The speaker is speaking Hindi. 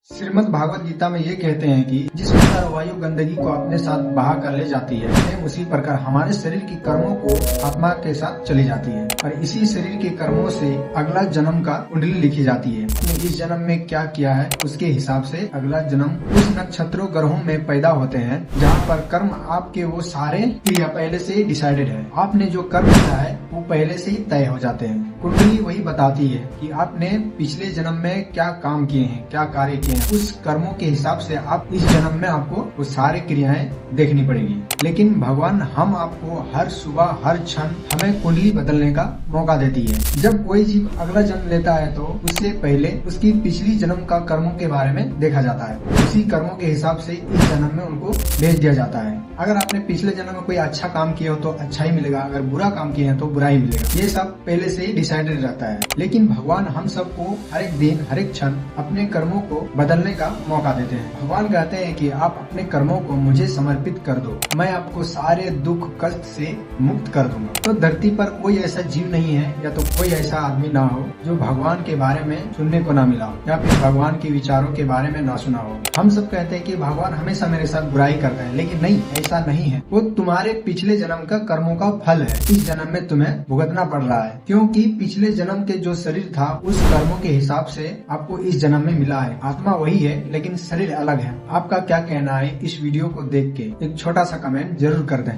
श्रीमद् भागवत गीता में ये कहते हैं कि जिस प्रकार वायु गंदगी को अपने साथ बहा कर ले जाती है, सेम उसी प्रकार हमारे शरीर की कर्मों को आत्मा के साथ चली जाती है और इसी शरीर के कर्मों से अगला जन्म का कुंडली लिखी जाती है। इस जन्म में क्या किया है उसके हिसाब से अगला जन्म उस नक्षत्रों ग्रहों में पैदा होते हैं जहाँ पर कर्म आपके वो सारे क्रिया पहले से ही डिसाइडेड है। आपने जो कर्म किया है वो पहले से ही तय हो जाते हैं। कुंडली वही बताती है कि आपने पिछले जन्म में क्या काम किए हैं, क्या कार्य किए हैं। उस कर्मों के हिसाब से आप इस जन्म में आपको वो सारे क्रियाएं देखनी पड़ेगी। लेकिन भगवान हम आपको हर सुबह हर क्षण हमें कुंडली बदलने का मौका देती है। जब कोई जीव अगला जन्म लेता है तो उससे पहले उसकी पिछली जन्म का कर्मों के बारे में देखा जाता है। उसी कर्मों के हिसाब से इस जन्म में उनको भेज दिया जाता है। अगर आपने पिछले जन्म में कोई अच्छा काम किया हो तो अच्छा ही मिलेगा, अगर बुरा काम किए हैं तो बुरा ही मिलेगा। ये सब पहले से ही डिसाइडेड रहता है। लेकिन भगवान हम सबको हर एक दिन हर एक क्षण अपने कर्मों को बदलने का मौका देते हैं। भगवान कहते हैं कि आप अपने कर्मों को मुझे समर्पित कर दो, मैं आपको सारे दुख कष्ट से मुक्त कर दूंगा। तो धरती पर कोई ऐसा जीव नहीं है या तो कोई ऐसा आदमी ना हो जो भगवान के बारे में सुनने को ना मिला हो या फिर भगवान के विचारों के बारे में ना सुना हो। हम सब कहते हैं कि भगवान हमेशा मेरे साथ बुराई करता है, लेकिन नहीं, ऐसा नहीं है। वो तुम्हारे पिछले जन्म का कर्मों का फल है। इस जन्म में तुम्हें भुगतना पड़ रहा है क्योंकि पिछले जन्म के जो शरीर था उस कर्मों के हिसाब से आपको इस जन्म में मिला है। आत्मा वही है लेकिन शरीर अलग है। आपका क्या कहना है इस वीडियो को देख के? एक छोटा सा कमेंट जरूर कर दें।